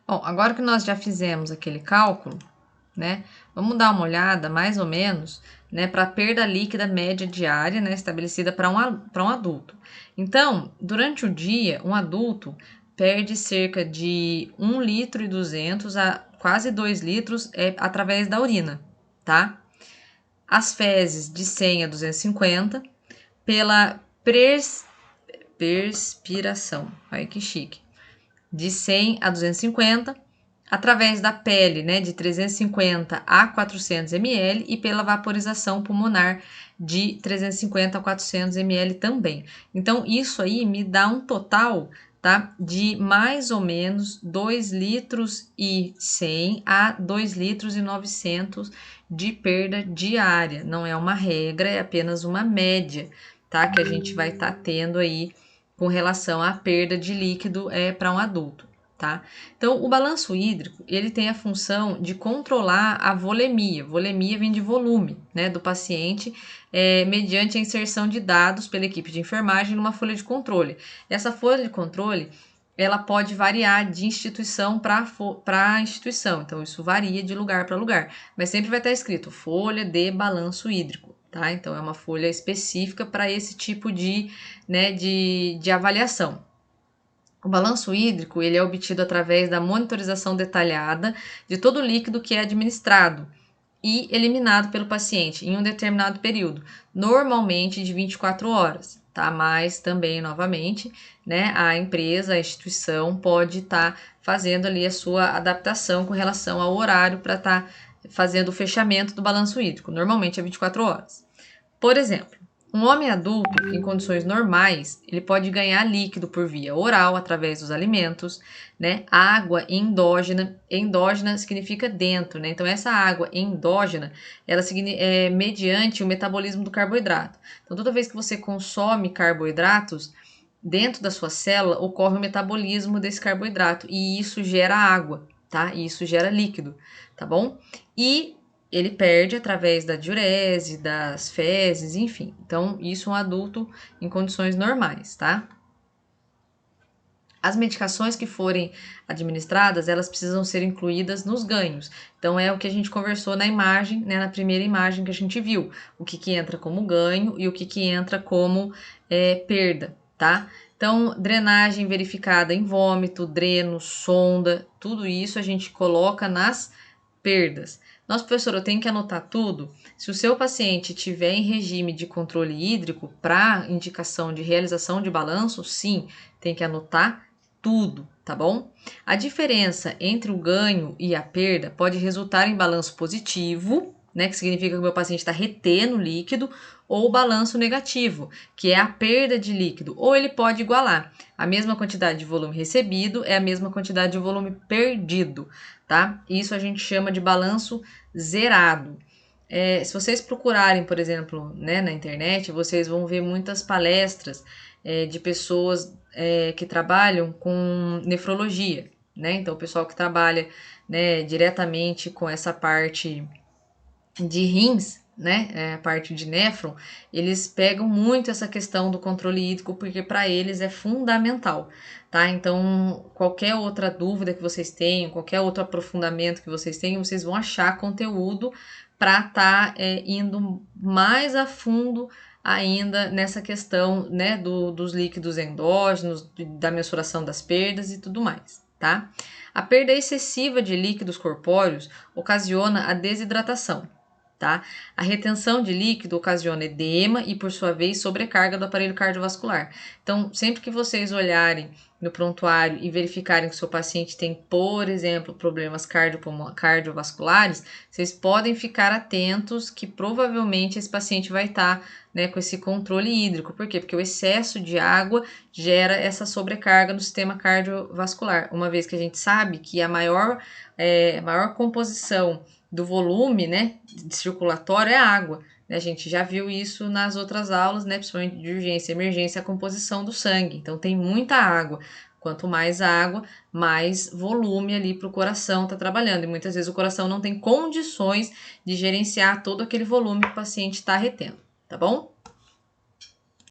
Bom, agora que nós já fizemos aquele cálculo, né, vamos dar uma olhada mais ou menos, né, para a perda líquida média diária, né, estabelecida para um adulto. Então, durante o dia, um adulto perde cerca de 1,2 litro a quase 2 litros através da urina, tá? As fezes de 100 a 250 pela perspiração, olha que chique, de 100 a 250, através da pele, né, de 350 a 400 ml e pela vaporização pulmonar de 350 a 400 ml também. Então, isso aí me dá um total, tá, de mais ou menos 2 litros e 100 a 2 litros e 900 de perda diária. Não é uma regra, é apenas uma média, tá, que a gente vai estar tendo aí com relação à perda de líquido para um adulto. Tá? Então, o balanço hídrico, ele tem a função de controlar a volemia. Volemia vem de volume, né, do paciente, mediante a inserção de dados pela equipe de enfermagem numa folha de controle. Essa folha de controle, ela pode variar de instituição para instituição. Então, isso varia de lugar para lugar. Mas sempre vai estar escrito folha de balanço hídrico. Tá? Então, é uma folha específica para esse tipo de avaliação. O balanço hídrico ele é obtido através da monitorização detalhada de todo o líquido que é administrado e eliminado pelo paciente em um determinado período, normalmente de 24 horas, tá? Mas também, novamente, né, a empresa, a instituição pode estar fazendo ali a sua adaptação com relação ao horário para estar fazendo o fechamento do balanço hídrico, normalmente é 24 horas. Por exemplo, um homem adulto, em condições normais, ele pode ganhar líquido por via oral, através dos alimentos, né? Água endógena. Endógena significa dentro, né? Então, essa água endógena, ela é mediante o metabolismo do carboidrato. Então, toda vez que você consome carboidratos, dentro da sua célula ocorre o metabolismo desse carboidrato e isso gera água, tá? E isso gera líquido, tá bom? E ele perde através da diurese, das fezes, enfim. Então, isso é um adulto em condições normais, tá? As medicações que forem administradas, elas precisam ser incluídas nos ganhos. Então, é o que a gente conversou na imagem, né, na primeira imagem que a gente viu. O que entra como ganho e o que entra como perda, tá? Então, drenagem verificada em vômito, dreno, sonda, tudo isso a gente coloca nas perdas. Nossa, professor, eu tenho que anotar tudo? Se o seu paciente tiver em regime de controle hídrico para indicação de realização de balanço, sim, tem que anotar tudo, tá bom? A diferença entre o ganho e a perda pode resultar em balanço positivo, né, que significa que o meu paciente está retendo líquido, ou balanço negativo, que é a perda de líquido, ou ele pode igualar. A mesma quantidade de volume recebido é a mesma quantidade de volume perdido, tá? Isso a gente chama de balanço zerado. Se vocês procurarem, por exemplo, né, na internet, vocês vão ver muitas palestras de pessoas que trabalham com nefrologia, né? Então, o pessoal que trabalha, né, diretamente com essa parte de rins, né, a parte de néfron, eles pegam muito essa questão do controle hídrico porque para eles é fundamental, tá? Então, qualquer outra dúvida que vocês tenham, qualquer outro aprofundamento que vocês tenham, vocês vão achar conteúdo para estar indo mais a fundo ainda nessa questão, né, dos líquidos endógenos, da mensuração das perdas e tudo mais, tá? A perda excessiva de líquidos corpóreos ocasiona a desidratação. Tá? A retenção de líquido ocasiona edema e, por sua vez, sobrecarga do aparelho cardiovascular. Então, sempre que vocês olharem no prontuário e verificarem que o seu paciente tem, por exemplo, problemas cardiovasculares, vocês podem ficar atentos que provavelmente esse paciente vai estar, né, com esse controle hídrico. Por quê? Porque o excesso de água gera essa sobrecarga no sistema cardiovascular, uma vez que a gente sabe que a maior composição do volume, né, circulatório é a água. A gente já viu isso nas outras aulas, né, principalmente de urgência e emergência, a composição do sangue. Então, tem muita água. Quanto mais água, mais volume ali para o coração estar trabalhando. E muitas vezes o coração não tem condições de gerenciar todo aquele volume que o paciente está retendo, tá bom?